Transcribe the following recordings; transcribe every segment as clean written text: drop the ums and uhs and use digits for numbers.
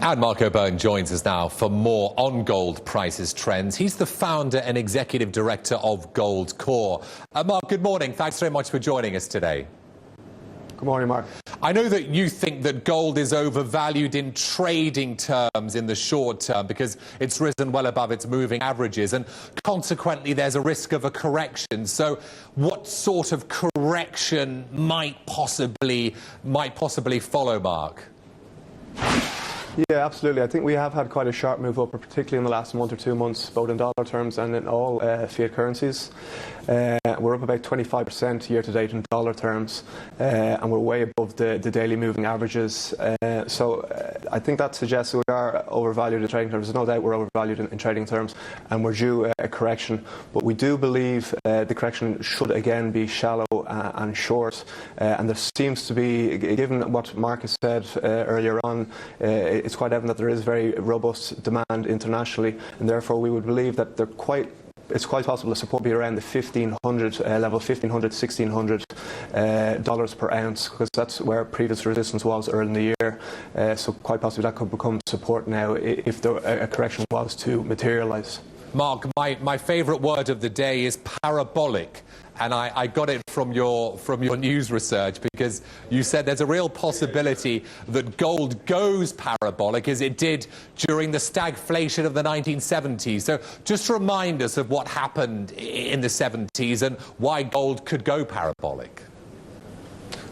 And Mark Barton joins us now for more on gold prices trends. He's the founder and executive director of GoldCore. Mark, good morning. Thanks very much for joining us today. Good morning, Mark. I know that you think that gold is overvalued in trading terms in the short term because it's risen well above its moving averages, and consequently there's a risk of a correction. So what sort of correction might possibly follow, Mark? Yeah, absolutely. I think we have had quite a sharp move up, particularly in the last month or 2 months, both in dollar terms and in all fiat currencies. We're up about 25% year to date in dollar terms, and we're way above the daily moving averages. So I think that suggests we are overvalued in trading terms. There's no doubt we're overvalued in trading terms, and we're due a correction. But we do believe the correction should again be shallow and short. And there seems to be, given what Mark has said earlier on, it's quite evident that there is very robust demand internationally, and therefore we would believe that it's quite possible the support be around the 1,500 level, 1,500, 1,600 dollars per ounce, because that's where previous resistance was early in the year. So quite possibly that could become support now if a correction was to materialise. Mark, my favourite word of the day is parabolic, and I got it from your news research, because you said there's a real possibility that gold goes parabolic as it did during the stagflation of the 1970s. So just remind us of what happened in the 70s and why gold could go parabolic.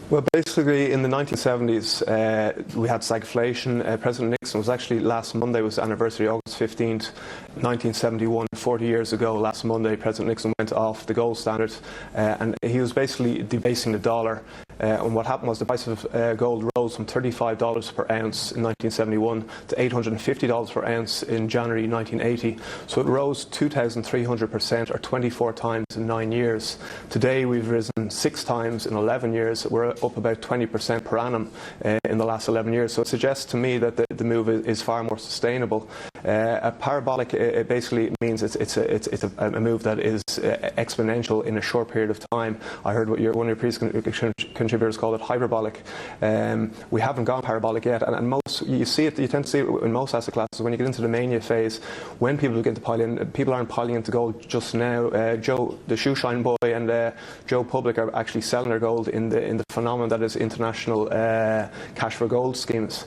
Well, basically, in the 1970s, we had stagflation. President Nixon was actually, last Monday was the anniversary, August 15th, 1971, 40 years ago. Last Monday, President Nixon went off the gold standard, and he was basically debasing the dollar. And what happened was the price of gold rose from $35 per ounce in 1971 to $850 per ounce in January 1980. So it rose 2,300%, or 24 times in 9 years. Today, we've risen 6 times in 11 years. We're up about 20% per annum in the last 11 years. So it suggests to me that the move is far more sustainable. A parabolic, it basically means it's a move that is exponential in a short period of time. I heard what one of your previous contributors called it hyperbolic. We haven't gone parabolic yet, and you tend to see it in most asset classes. When you get into the mania phase, when people begin to pile in, people aren't piling into gold just now. Joe, the shoeshine boy, and Joe Public are actually selling their gold in the phenomenon that is international cash for gold schemes.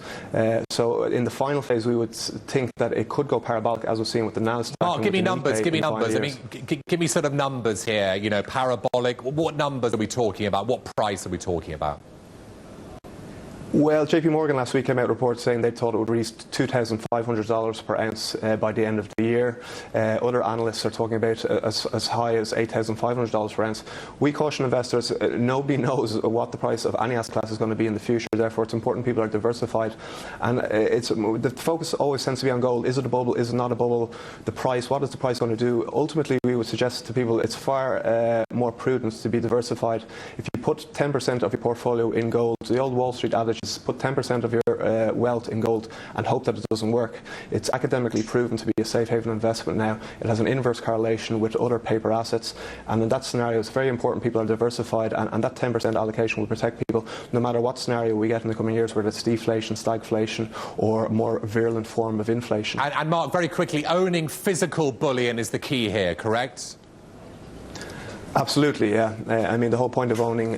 So in the final phase, we would think that it could go parabolic, as we're seeing with the Nasdaq. Mark, give me numbers. Give me numbers. I mean, give me sort of numbers here. You know, parabolic. What numbers are we talking about? What price are we talking about? Well, JP Morgan last week came out with reports saying they thought it would reach $2,500 per ounce by the end of the year. Other analysts are talking about as high as $8,500 per ounce. We caution investors, nobody knows what the price of any asset class is going to be in the future. Therefore, it's important people are diversified. And the focus always tends to be on gold. Is it a bubble? Is it not a bubble? The price, what is the price going to do? Ultimately, we would suggest to people it's far more prudent to be diversified. If you put 10% of your portfolio in gold, the old Wall Street adage, put 10% of your wealth in gold and hope that it doesn't work. It's academically proven to be a safe haven investment now. It has an inverse correlation with other paper assets, and in that scenario it's very important people are diversified, and that 10% allocation will protect people no matter what scenario we get in the coming years, whether it's deflation, stagflation, or a more virulent form of inflation. And Mark, very quickly, owning physical bullion is the key here, correct? Absolutely, yeah. I mean, the whole point of owning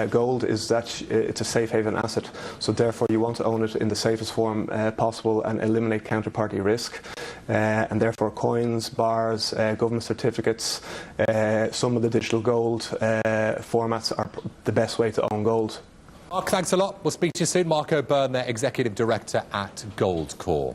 gold is that it's a safe haven asset. So therefore, you want to own it in the safest form possible and eliminate counterparty risk. And therefore, coins, bars, government certificates, some of the digital gold formats are the best way to own gold. Mark, thanks a lot. We'll speak to you soon. Mark Barton, Executive Director at GoldCore.